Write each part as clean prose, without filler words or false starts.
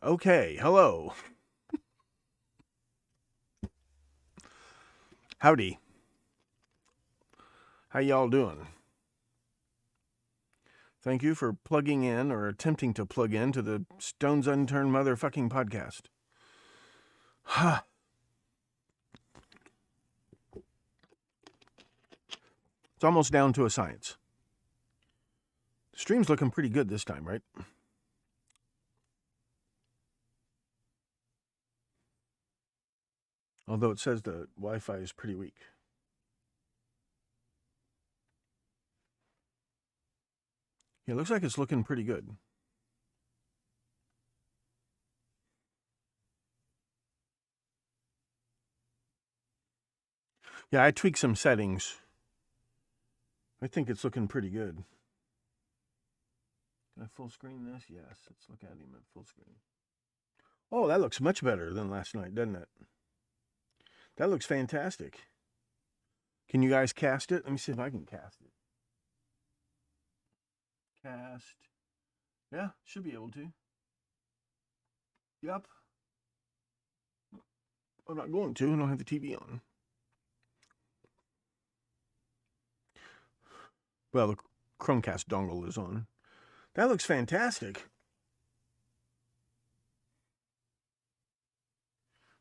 Okay, hello. Howdy. How y'all doing? Thank you for plugging in or attempting to plug in to the Stones Unturned motherfucking podcast. It's almost down to a science. The stream's looking pretty good this time, right? Although it says the Wi-Fi is pretty weak. Yeah, it looks like it's looking pretty good. Yeah, I tweaked some settings. I think it's looking pretty good. Can I full screen this? Yes, let's look at him at full screen. Oh, that looks much better than last night, doesn't it? That looks fantastic. Can you guys cast it? Let me see if I can cast it. Cast. Yeah, should be able to. Yep. I'm not going to. I don't have the TV on. Well, the Chromecast dongle is on. That looks fantastic.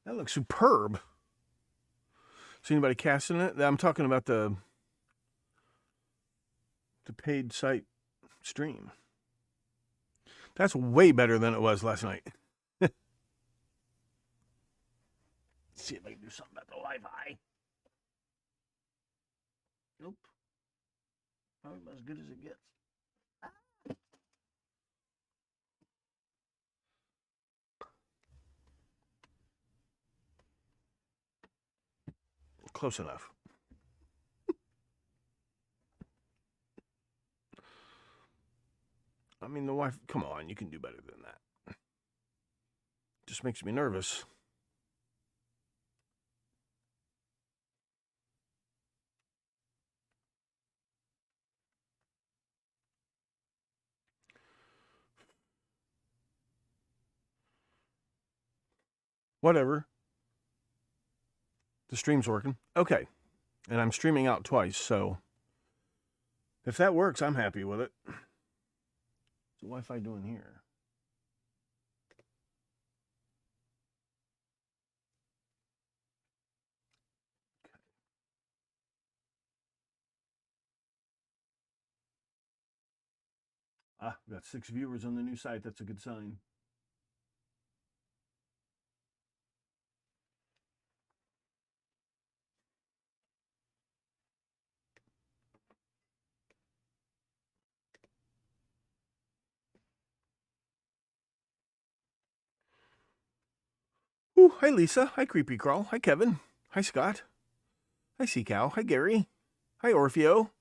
That looks superb. Is anybody casting it? I'm talking about the paid site stream. That's way better than it was last night. Let's see if I can do something about the Wi-Fi. Nope. Probably about as good as it gets. Close enough. I mean, the Wi-Fi, come on, you can do better than that. Just makes me nervous. Whatever. The stream's working. Okay. And I'm streaming out twice, so if that works, I'm happy with it. What's the Wi-Fi doing here? Ah, we got 6 viewers on the new site. That's a good sign. Ooh, hi Lisa. Hi Creepy Crawl. Hi Kevin. Hi Scott. Hi Sea Cow. Hi Gary. Hi Orfeo.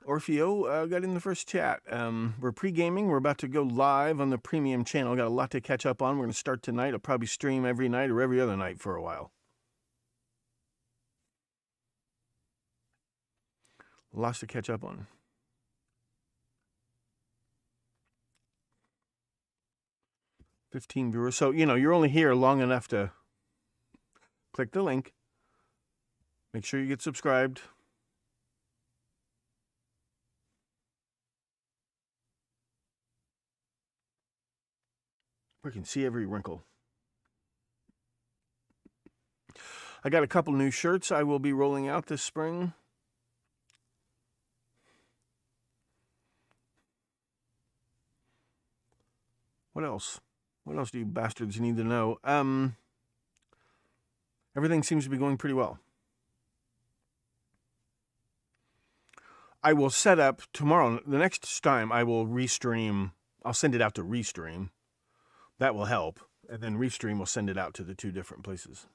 Orfeo got in the first chat. We're pre-gaming. We're about to go live on the premium channel. Got a lot to catch up on. We're going to start tonight. I'll probably stream every night or every other night for a while. Lots to catch up on. 15 viewers. So, you're only here long enough to click the link. Make sure you get subscribed. We can see every wrinkle. I got a couple new shirts I will be rolling out this spring. What else? What else do you bastards need to know? Everything seems to be going pretty well. I will set up tomorrow. The next time I will restream. I'll send it out to Restream. That will help. And then Restream will send it out to the 2 different places.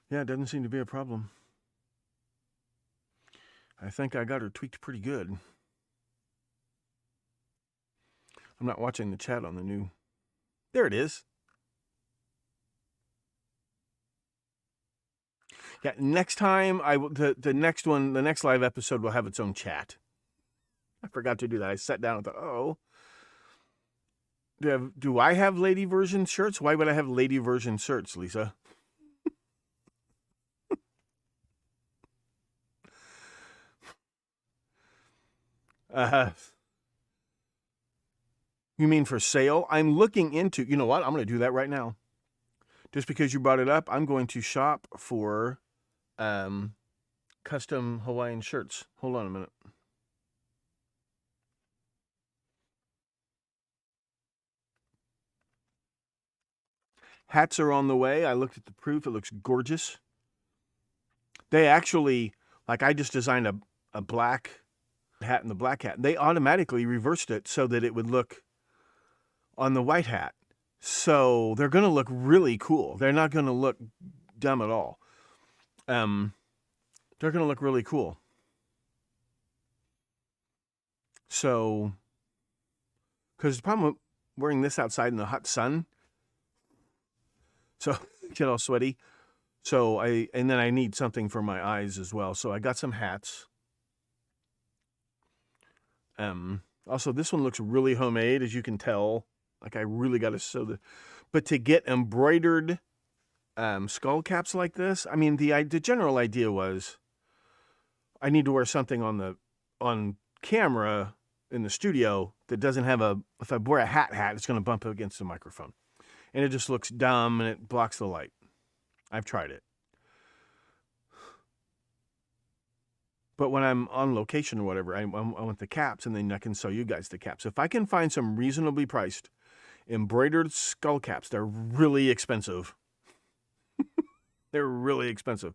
Yeah, it doesn't seem to be a problem. I think I got her tweaked pretty good. I'm not watching the chat on the new. There it is. Yeah, next time the next one, the next live episode will have its own chat. I forgot to do that. I sat down and thought, oh, do I have lady version shirts? Why would I have lady version shirts, Lisa? You mean for sale? I'm looking into, you know what? I'm going to do that right now. Just because you brought it up, I'm going to shop for custom Hawaiian shirts. Hold on a minute. Hats are on the way. I looked at the proof. It looks gorgeous. They actually, like I just designed a black hat and the black hat. They automatically reversed it so that it would look on the white hat. So they're going to look really cool. They're not going to look dumb at all. They're going to look really cool. So, because the problem with wearing this outside in the hot sun, so get all sweaty. So and then I need something for my eyes as well. So I got some hats. Also, this one looks really homemade, as you can tell. Like I really got to sew but to get embroidered skull caps like this, I mean, the general idea was I need to wear something on camera in the studio that doesn't have if I wear a hat, it's going to bump up against the microphone. And it just looks dumb and it blocks the light. I've tried it. But when I'm on location or whatever, I want the caps, and then I can sew you guys the caps. If I can find some reasonably priced embroidered skull caps, they're really expensive. They're really expensive.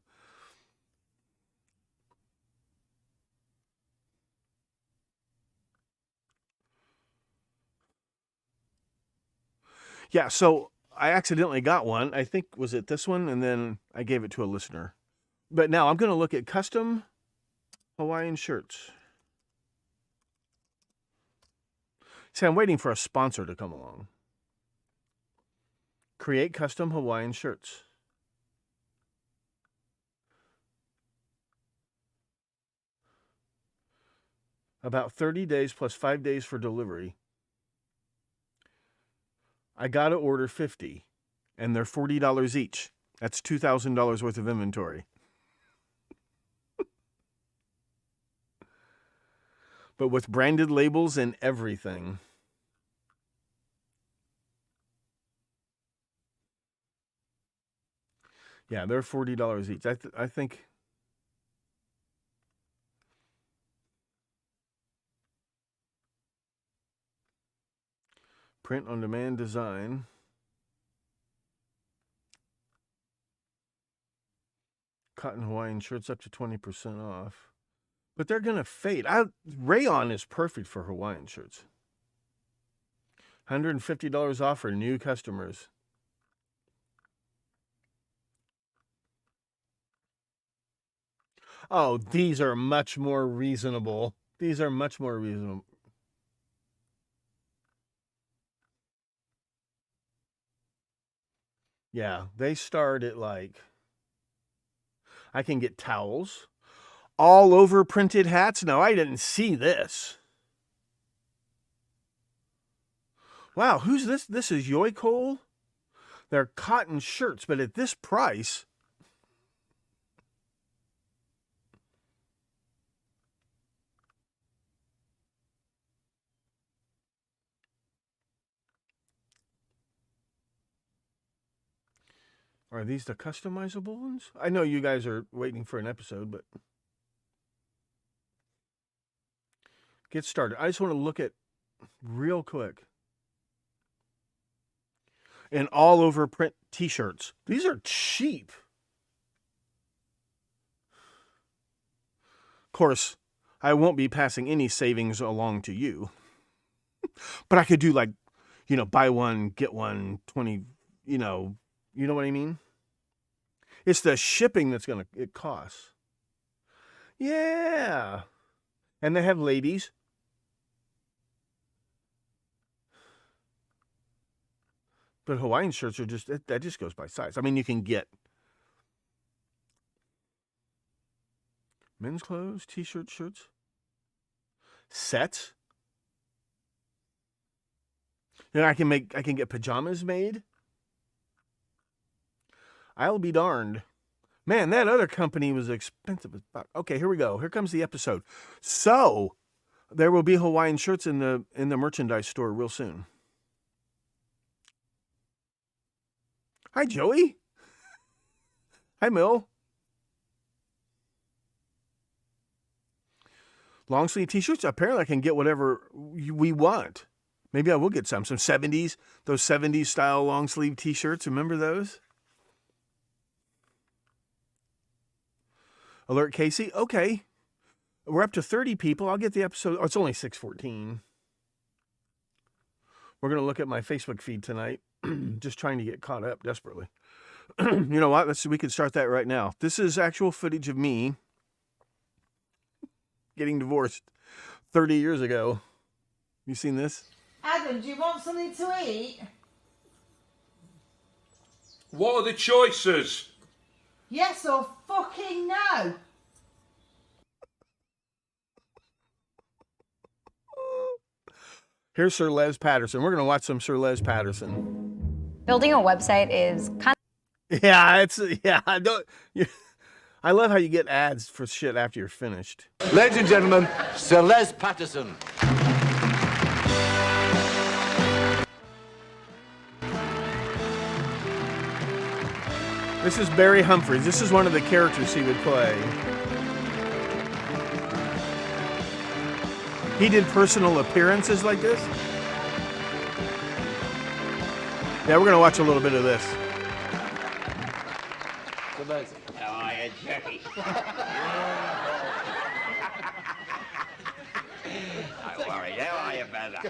Yeah, so I accidentally got one. I think, was it this one? And then I gave it to a listener. But now I'm going to look at custom Hawaiian shirts. See, I'm waiting for a sponsor to come along. Create custom Hawaiian shirts. About 30 days plus 5 days for delivery. I got to order 50, and they're $40 each. That's $2,000 worth of inventory. But with branded labels and everything. Yeah, they're $40 each. I think. Print on demand design. Cotton Hawaiian shirts up to 20% off. But they're going to fade. Rayon is perfect for Hawaiian shirts. $150 off for new customers. Oh, these are much more reasonable. These are much more reasonable. Yeah, they start at like, I can get towels. All over printed hats? No, I didn't see this. Wow, who's this? This is Yoikole? They're cotton shirts, but at this price. Are these the customizable ones? I know you guys are waiting for an episode, but get started. I just want to look at real quick. And all over print t-shirts. These are cheap. Of course, I won't be passing any savings along to you. But I could do like, buy one, get one, 20, you know what I mean? It's the shipping that's it costs. Yeah. And they have ladies. But Hawaiian shirts are that just goes by size. I mean, you can get Men's clothes, t-shirts, shirts. Sets. You know, I can get pajamas made. I'll be darned. Man, that other company was expensive as fuck. Okay, here we go. Here comes the episode. So, there will be Hawaiian shirts in the merchandise store real soon. Hi, Joey. Hi, Mill. Long sleeve t-shirts. Apparently, I can get whatever we want. Maybe I will get some 70s, those 70s style long sleeve t-shirts. Remember those? Alert Casey. Okay. We're up to 30 people. I'll get the episode. Oh, it's only 6:14. We're going to look at my Facebook feed tonight. Just trying to get caught up desperately. You know what? Let's see. We can start that right now. This is actual footage of me getting divorced 30 years ago. You seen this? Adam, do you want something to eat? What are the choices? Yes or fucking no? Here's Sir Les Patterson. We're going to watch some Sir Les Patterson. Building a website is kind of... I love how you get ads for shit after you're finished. Ladies and gentlemen, Sir Les Patterson. This is Barry Humphries. This is one of the characters he would play. He did personal appearances like this. Yeah, we're going to watch a little bit of this. How are you, Jackie? Don't worry. How are you, brother?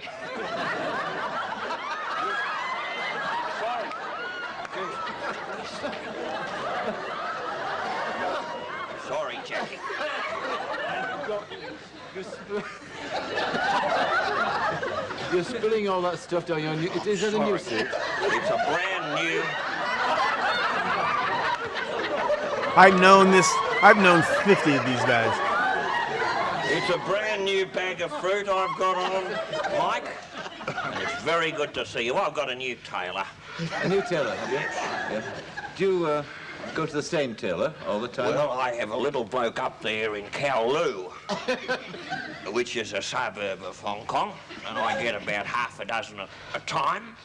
Sorry, Jackie. You're spilling all that stuff down your new... Is that a new suit? It's a brand new... I've known 50 of these guys. It's a brand new bag of fruit I've got on, Mike. And it's very good to see you. I've got a new tailor. A new tailor, have you? Yeah. Do you go to the same tailor all the time? Well, I have a little bloke up there in Kowloon, which is a suburb of Hong Kong, and I get about half a dozen a time.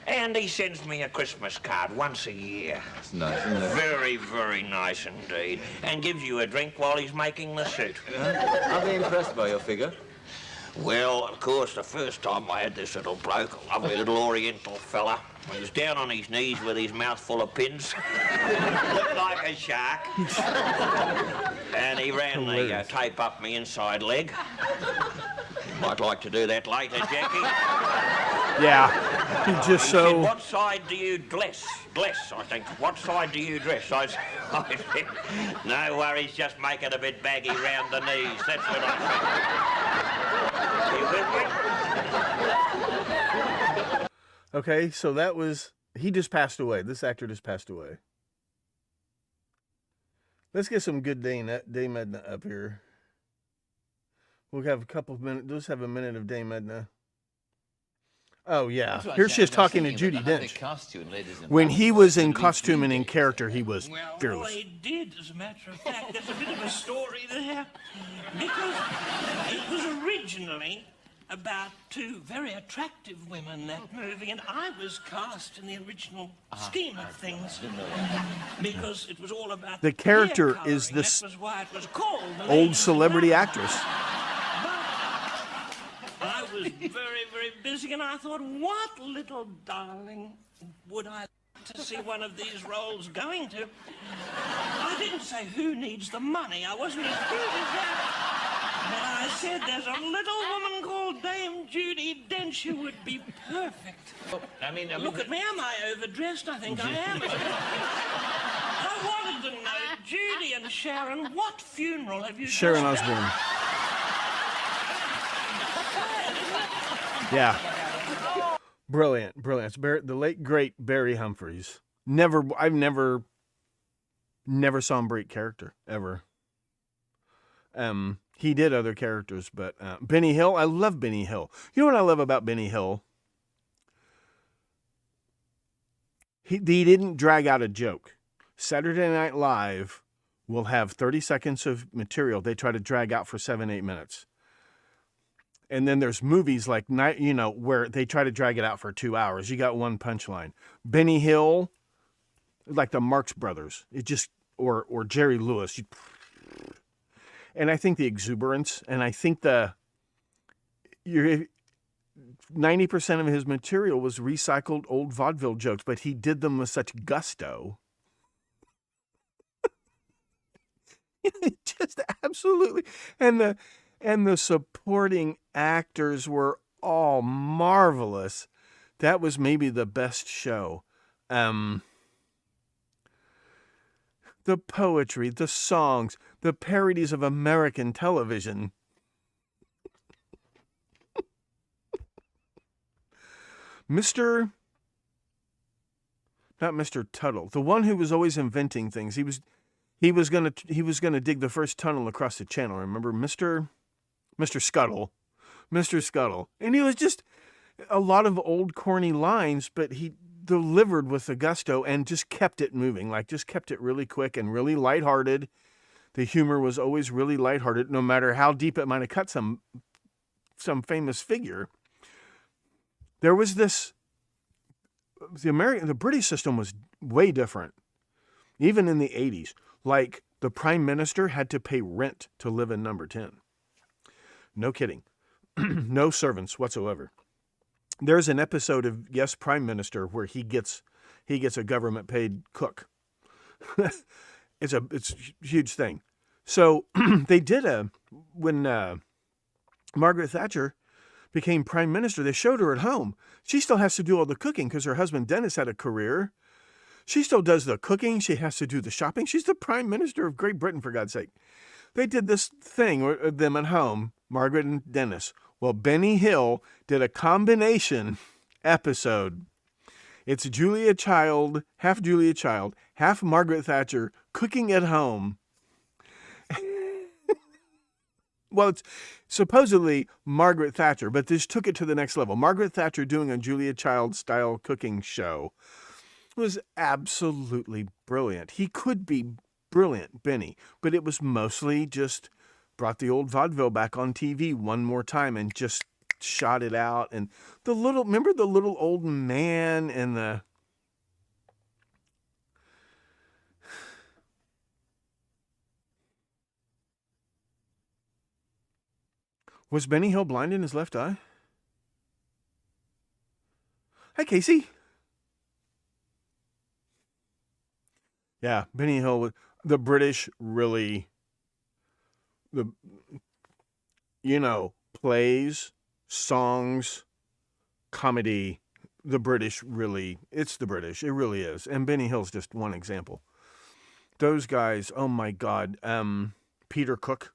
And he sends me a Christmas card once a year. That's nice, isn't it? Very, very nice indeed. And gives you a drink while he's making the suit. Are they impressed by your figure? Well, of course, the first time I had this little bloke, a lovely little Oriental fella, he was down on his knees with his mouth full of pins, looked like a shark, and he ran the tape up my inside leg. Might like to do that later, Jackie. Yeah, he just He so... said, what side do you dress? Dress, I think. What side do you dress? I said, no worries, just make it a bit baggy round the knees. That's what I said. You with me? Okay, so that was... He just passed away. This actor just passed away. Let's get some good Dame Edna up here. We'll have a couple of minutes. Let's have a minute of Dame Edna. Oh, yeah. Here she is talking to Judi Dench. When he was in costume and in character, he was fearless. Well, they did, as a matter of fact. There's a bit of a story there. Because it was originally about two very attractive women, that movie, and I was cast in the original scheme of things. Because it was all about the character is this that was why it was called old celebrity actress. I was very, very busy, and I thought, what little darling would I like to see one of these roles going to? I didn't say who needs the money. I wasn't as good as that. But I said there's a little woman called Dame Judi Dench who would be perfect. I mean, look at me. Am I overdressed? I think I am. I wanted to know, Judy and Sharon, what funeral have you Sharon just Osbourne. Yeah. Brilliant, brilliant. It's the late, great Barry Humphries. I've never saw him break character, ever. He did other characters, but Benny Hill, I love Benny Hill. You know what I love about Benny Hill? He didn't drag out a joke. Saturday Night Live will have 30 seconds of material they try to drag out for 7-8 minutes. And then there's movies like, where they try to drag it out for 2 hours. You got one punchline. Benny Hill, like the Marx Brothers, or Jerry Lewis. And I think the exuberance, and I think 90% of his material was recycled old vaudeville jokes, but he did them with such gusto. Just absolutely. And the supporting actors were all marvelous. That was maybe the best show. The poetry, the songs, the parodies of American television. Not Mr. Tuttle, the one who was always inventing things. He was gonna dig the first tunnel across the channel. Remember, Mr. Scuttle, and he was just a lot of old corny lines, but he delivered with the gusto and just kept it moving. Just kept it really quick and really lighthearted. The humor was always really lighthearted, no matter how deep it might have cut some famous figure. There was this. The British system was way different, even in the 80s. Like, the prime minister had to pay rent to live in number 10. No kidding. No servants whatsoever. There's an episode of Yes, Prime Minister where he gets a government paid cook. It's a huge thing. So they did when Margaret Thatcher became prime minister, they showed her at home. She still has to do all the cooking because her husband Dennis had a career. She still does the cooking. She has to do the shopping. She's the prime minister of Great Britain, for God's sake. They did this thing with them at home, Margaret and Dennis. Well, Benny Hill did a combination episode. It's Julia Child, half Margaret Thatcher, cooking at home. Well, it's supposedly Margaret Thatcher, but this took it to the next level. Margaret Thatcher doing a Julia Child-style cooking show was absolutely brilliant. He could be brilliant, Benny, but it was mostly just brought the old vaudeville back on TV one more time and just shot it out. And remember the little old man and the... Was Benny Hill blind in his left eye? Hi, Casey. Yeah, Benny Hill, the British really, plays, songs, comedy, the British really, it's the British, it really is. And Benny Hill's just one example. Those guys, oh my God, Peter Cook,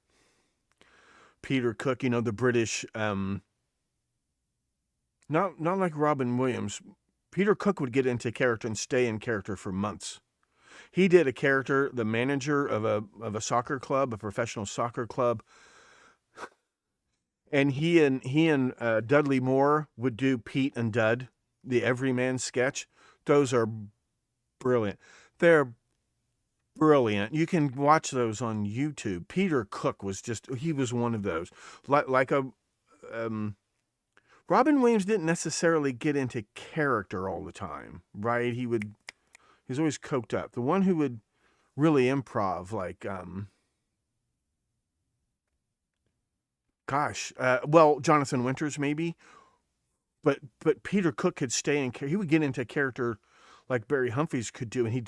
the British, not like Robin Williams. Peter Cook would get into character and stay in character for months. He did a character, the manager of a soccer club, a professional soccer club, and he and Dudley Moore would do Pete and Dud, the Everyman sketch. Those are brilliant. They're brilliant. You can watch those on YouTube. Peter Cook he was one of those. Robin Williams didn't necessarily get into character all the time, right? He's always coked up. The one who would really improv, Jonathan Winters maybe, but Peter Cook could stay in character. He would get into character like Barry Humphries could do, and he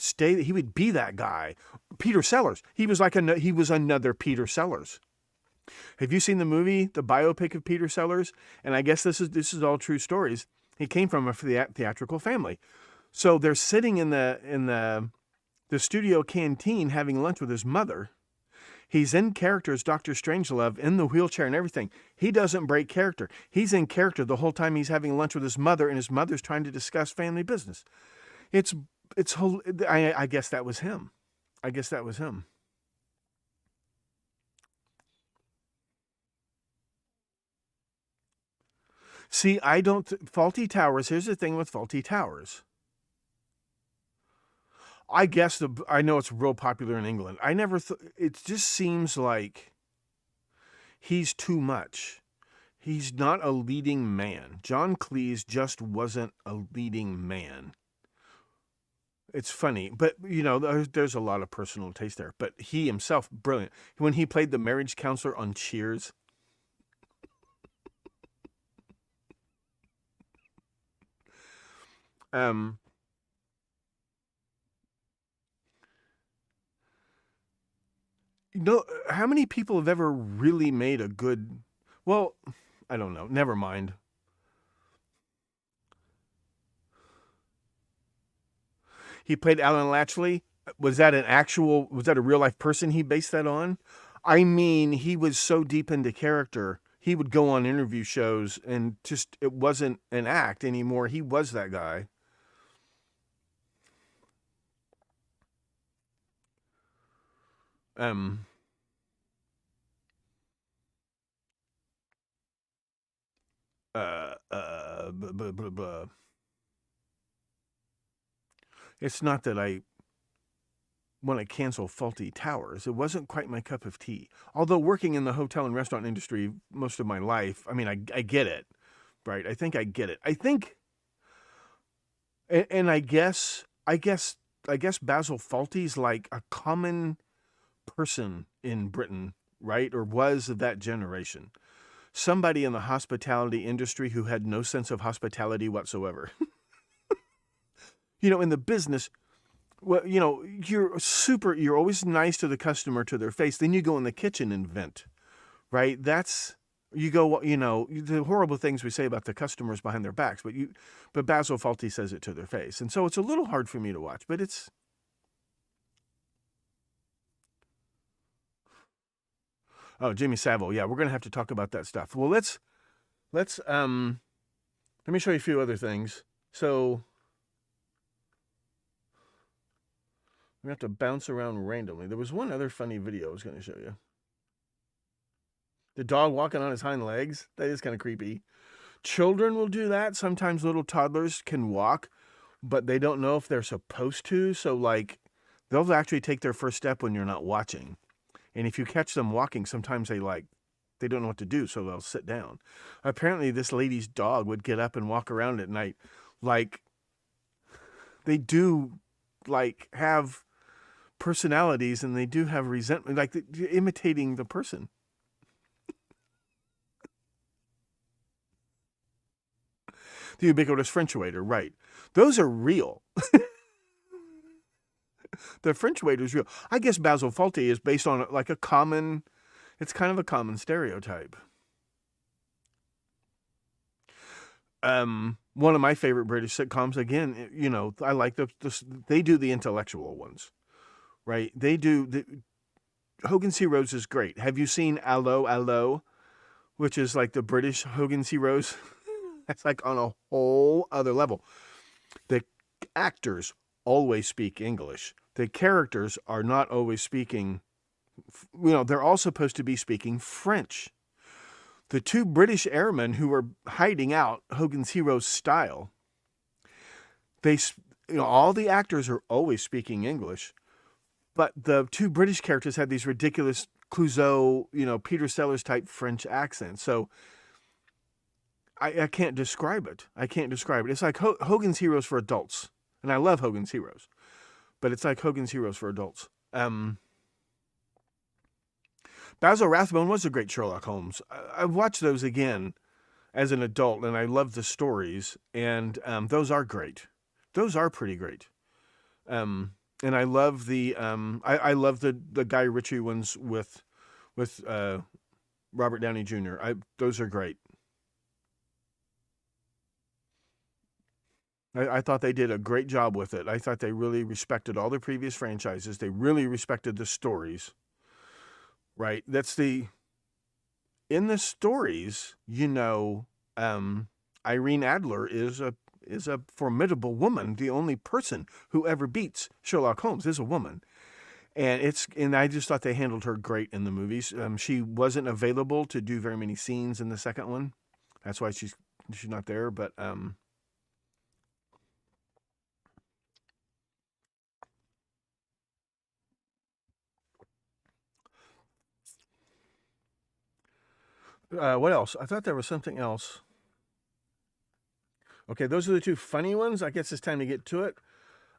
would be that guy. Peter Sellers. He was another Peter Sellers. Have you seen the movie, the biopic of Peter Sellers? And I guess this is all true stories. He came from a theatrical family. So they're sitting in the studio canteen having lunch with his mother. He's in character as Dr. Strangelove in the wheelchair and everything. He doesn't break character. He's in character the whole time he's having lunch with his mother, and his mother's trying to discuss family business. I guess that was him. See, I don't. Faulty Towers. Here's the thing with Faulty Towers. I guess I know it's real popular in England. I never. It just seems like he's too much. He's not a leading man. John Cleese just wasn't a leading man. It's funny, but you know, there's a lot of personal taste there. But he himself, brilliant. When he played the marriage counselor on Cheers. You know, how many people have ever really made a good? Well, I don't know. Never mind. He played Alan Latchley. Was that a real life person he based that on? I mean, he was so deep into character. He would go on interview shows and just, it wasn't an act anymore. He was that guy. Blah, blah, blah. It's not that I want to cancel Faulty Towers. It wasn't quite my cup of tea. Although working in the hotel and restaurant industry most of my life, I mean, I get it, right? I think I get it. I think, and I guess Basil Fawlty's like a common person in Britain, right? Or was of that generation. Somebody in the hospitality industry who had no sense of hospitality whatsoever. You know, in the business, well, you know, you're always nice to the customer to their face. Then you go in the kitchen and vent, right? You go, you know, the horrible things we say about the customers behind their backs, but Basil Fawlty says it to their face. And so it's a little hard for me to watch, but it's, oh, Jimmy Savile. Yeah, we're going to have to talk about that stuff. Well, let me show you a few other things. So we have to bounce around randomly. There was one other funny video I was going to show you. The dog walking on his hind legs. That is kind of creepy. Children will do that. Sometimes little toddlers can walk, but they don't know if they're supposed to. So, like, they'll actually take their first step when you're not watching. And if you catch them walking, sometimes they don't know what to do, so they'll sit down. Apparently, this lady's dog would get up and walk around at night. Like, they do, like, have personalities, and they do have resentment, like imitating the person. The ubiquitous French waiter, right. Those are real. The French waiter is real. I guess Basil Fawlty is based on like it's kind of a common stereotype. One of my favorite British sitcoms, again, you know, I like they do the intellectual ones, right? They do, Hogan's Heroes is great. Have you seen Allo, Allo, which is like the British Hogan's Heroes? That's like on a whole other level. The actors always speak English. The characters are not always speaking, you know, they're all supposed to be speaking French. The two British airmen who were hiding out Hogan's Heroes style, all the actors are always speaking English, but the two British characters had these ridiculous Clouseau, you know, Peter Sellers type French accents. So I can't describe it. It's like Hogan's Heroes for adults. And I love Hogan's Heroes. But it's like Hogan's Heroes for adults. Basil Rathbone was a great Sherlock Holmes. I've watched those again as an adult, and I love the stories. And those are great. Those are pretty great. And I love I love the Guy Ritchie ones with Robert Downey Jr. Those are great. I thought they did a great job with it. I thought they really respected all the previous franchises. They really respected the stories, right? In the stories, you know, Irene Adler is a formidable woman. The only person who ever beats Sherlock Holmes is a woman. And I just thought they handled her great in the movies. She wasn't available to do very many scenes in the second one. That's why she's she's not there, but what else? I thought there was something else. Okay, those are the two funny ones. I guess it's time to get to it.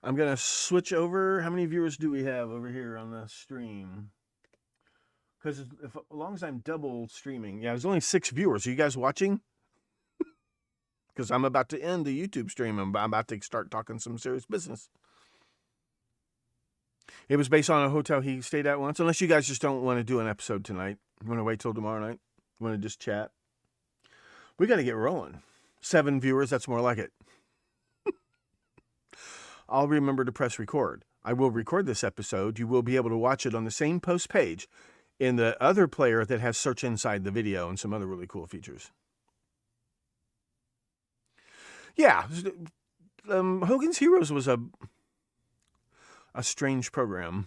I'm going to switch over. How many viewers do we have over here on the stream? Because as long as I'm double streaming, yeah, there's only 6 viewers. Are you guys watching? Because I'm about to end the YouTube stream and I'm about to start talking some serious business. It was based on a hotel he stayed at once. Unless you guys just don't want to do an episode tonight. You want to wait till tomorrow night? You want to just chat? We got to get rolling. 7 viewers, that's more like it. I'll remember to press record. I will record this episode. You will be able to watch it on the same post page in the other player that has search inside the video and some other really cool features. Yeah, Hogan's Heroes was a strange program.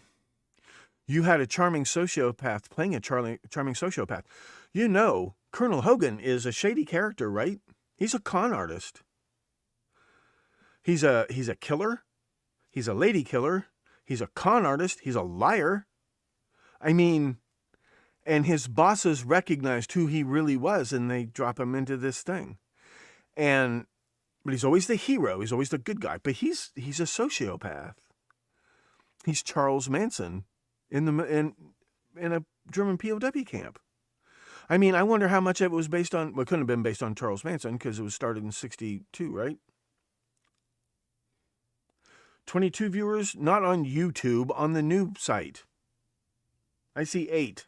You had a charming sociopath playing a charming sociopath. You know, Colonel Hogan is a shady character, right? He's a con artist. He's a killer. He's a lady killer. He's a con artist. He's a liar. I mean, and his bosses recognized who he really was, and they drop him into this thing. But he's always the hero. He's always the good guy. But he's a sociopath. He's Charles Manson in a German POW camp. I mean, I wonder how much of it was based on. Well, it couldn't have been based on Charles Manson because it was started in '62, right? 22 viewers, not on YouTube, on the new site. I see 8.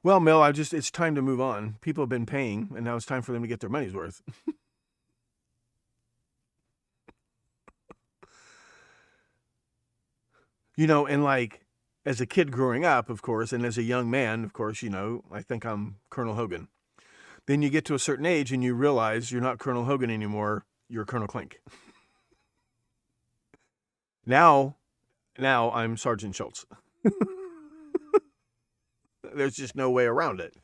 Well, Mel, it's time to move on. People have been paying, and now it's time for them to get their money's worth. You know, and like, as a kid growing up, of course, and as a young man, of course, you know, I think I'm Colonel Hogan. Then you get to a certain age and you realize you're not Colonel Hogan anymore, you're Colonel Klink. Now I'm Sergeant Schultz. There's just no way around it.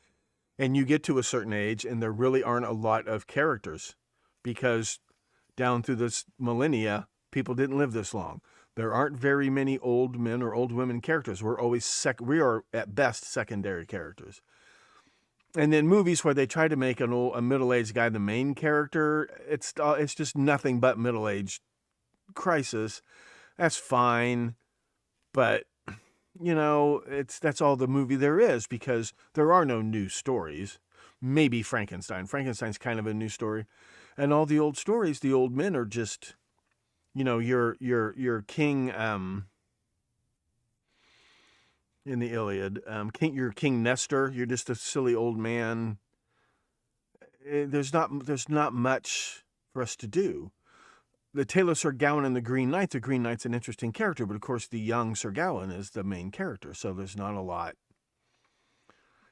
And you get to a certain age and there really aren't a lot of characters because down through this millennia, people didn't live this long. There aren't very many old men or old women characters. We are at best secondary characters. And then movies where they try to make a middle-aged guy the main character, it's just nothing but middle-aged crisis. That's fine, but you know, that's all the movie there is because there are no new stories. Maybe Frankenstein. Frankenstein's kind of a new story, and all the old stories, the old men are just, you know, your king. In the Iliad, you're King Nestor. You're just a silly old man. There's not much for us to do. The Tale of Sir Gawain and the Green Knight. The Green Knight's an interesting character, but of course the young Sir Gawain is the main character, so there's not a lot.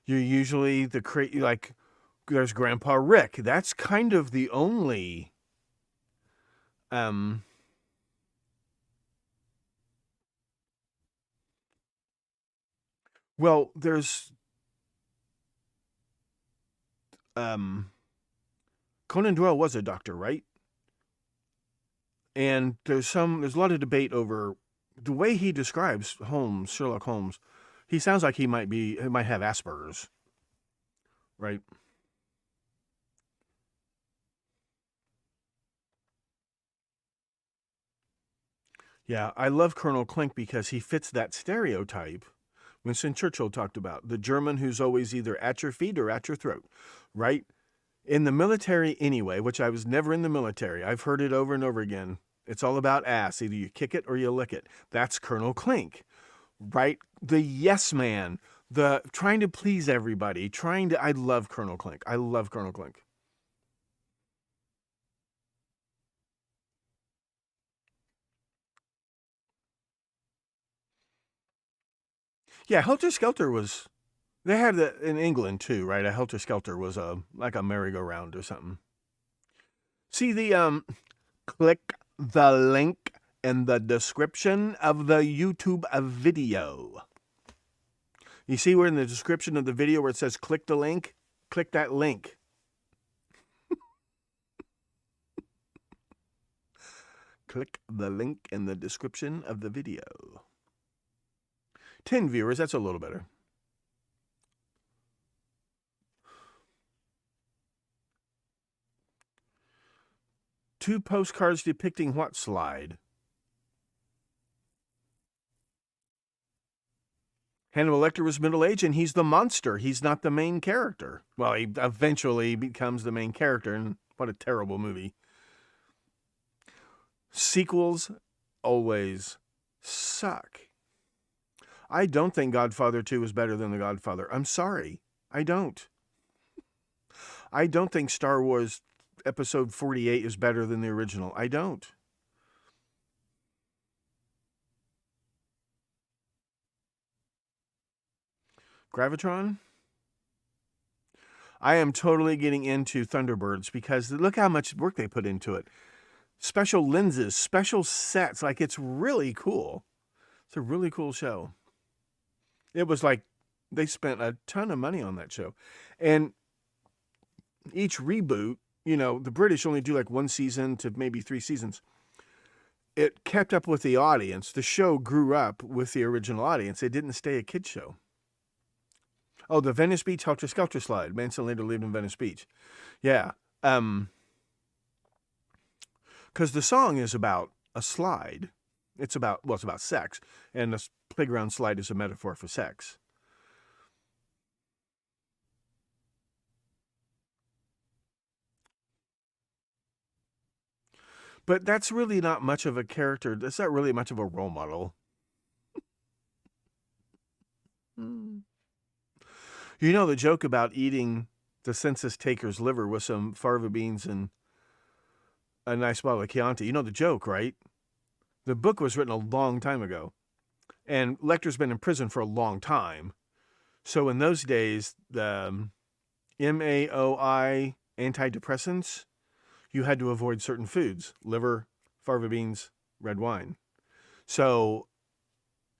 You're usually there's Grandpa Rick. That's kind of the only. Well, there's Conan Doyle was a doctor, right? And there's a lot of debate over the way he describes Holmes, Sherlock Holmes. He sounds like he might have Asperger's, right? Yeah, I love Colonel Klink because he fits that stereotype Winston Churchill talked about, the German who's always either at your feet or at your throat, right? In the military anyway, which I was never in the military. I've heard it over and over again. It's all about ass. Either you kick it or you lick it. That's Colonel Klink, right? The yes man, the trying to please everybody, I love Colonel Klink. I love Colonel Klink. Yeah, Helter Skelter was, they had that in England too, right? A Helter Skelter was like a merry-go-round or something. See click the link in the description of the YouTube video. You see where in the description of the video where it says click the link? Click that link. Click the link in the description of the video. 10 viewers, that's a little better. Two postcards depicting what slide? Hannibal Lecter was middle-aged, and he's the monster. He's not the main character. Well, he eventually becomes the main character, and what a terrible movie. Sequels always suck. I don't think Godfather 2 is better than The Godfather. I'm sorry. I don't. I don't think Star Wars Episode 48 is better than the original. I don't. Gravitron? I am totally getting into Thunderbirds because look how much work they put into it. Special lenses, special sets. Like, it's really cool. It's a really cool show. It was like they spent a ton of money on that show. And each reboot, you know, the British only do like 1 season to maybe 3 seasons. It kept up with the audience. The show grew up with the original audience. It didn't stay a kid's show. Oh, the Venice Beach Helter Skelter slide. Manson later lived in Venice Beach. Yeah. Because the song is about a slide. It's about sex. And the playground slide is a metaphor for sex. But that's really not much of a character. That's not really much of a role model. You know the joke about eating the census taker's liver with some fava beans and a nice bottle of Chianti. You know the joke, right? The book was written a long time ago. And Lecter's been in prison for a long time. So in those days, the MAOI antidepressants, you had to avoid certain foods. Liver, fava beans, red wine. So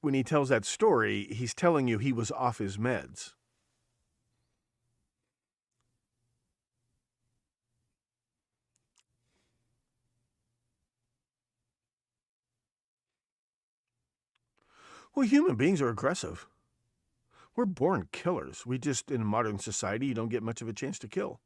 when he tells that story, he's telling you he was off his meds. Well, human beings are aggressive. We're born killers. We just, in modern society, you don't get much of a chance to kill.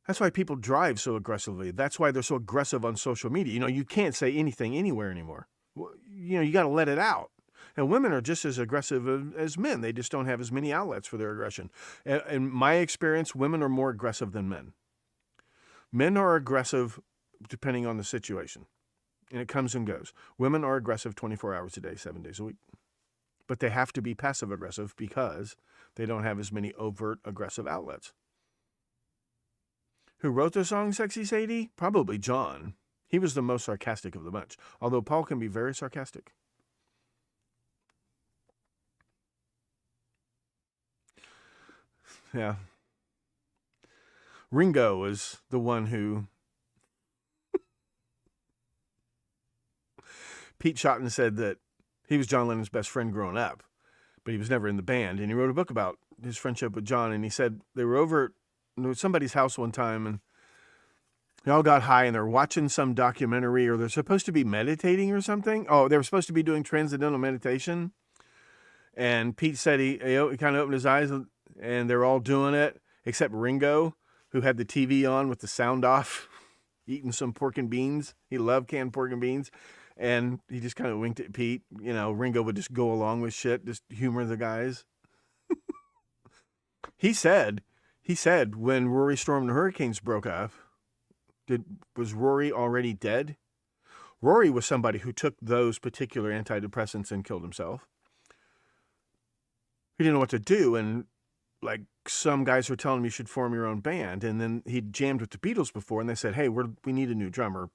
That's why people drive so aggressively. That's why they're so aggressive on social media. You know, you can't say anything anywhere anymore. You know, you got to let it out. And women are just as aggressive as men. They just don't have as many outlets for their aggression. In my experience, women are more aggressive than men. Men are aggressive depending on the situation. And it comes and goes. Women are aggressive 24 hours a day, 7 days a week. But they have to be passive-aggressive because they don't have as many overt aggressive outlets. Who wrote the song Sexy Sadie? Probably John. He was the most sarcastic of the bunch, although Paul can be very sarcastic. Yeah. Ringo is the one who... Pete Shotton said that he was John Lennon's best friend growing up, but he was never in the band. And he wrote a book about his friendship with John, and he said they were over at somebody's house one time, and they all got high, and they're watching some documentary, or they're supposed to be meditating or something. Oh, they were supposed to be doing transcendental meditation. And Pete said he kind of opened his eyes, and they're all doing it, except Ringo, who had the TV on with the sound off, eating some pork and beans. He loved canned pork and beans. And he just kind of winked at Pete. You know, Ringo would just go along with shit, just humor the guys. He said when Rory Storm and the Hurricanes broke up, was Rory already dead? Rory was somebody who took those particular antidepressants and killed himself. He didn't know what to do, and like some guys were telling him you should form your own band. And then he'd jammed with the Beatles before, and they said, hey, we need a new drummer.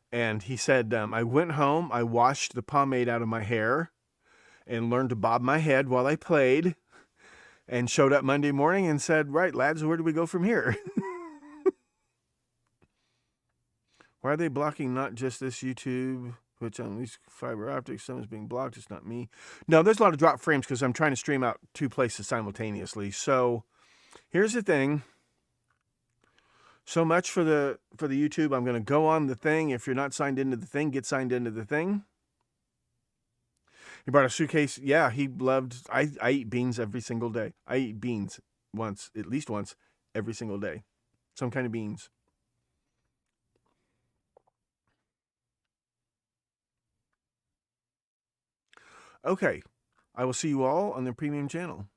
And he said, I went home, I washed the pomade out of my hair and learned to bob my head while I played, and showed up Monday morning and said, right, lads, where do we go from here? Why are they blocking not just this YouTube? Which on these fiber optics, some is being blocked. It's not me. No, there's a lot of drop frames because I'm trying to stream out 2 places simultaneously. So here's the thing. So much for the YouTube. I'm going to go on the thing. If you're not signed into the thing, get signed into the thing. He brought a suitcase. Yeah, he loved. I eat beans every single day. I eat beans at least once every single day. Some kind of beans. Okay, I will see you all on the premium channel.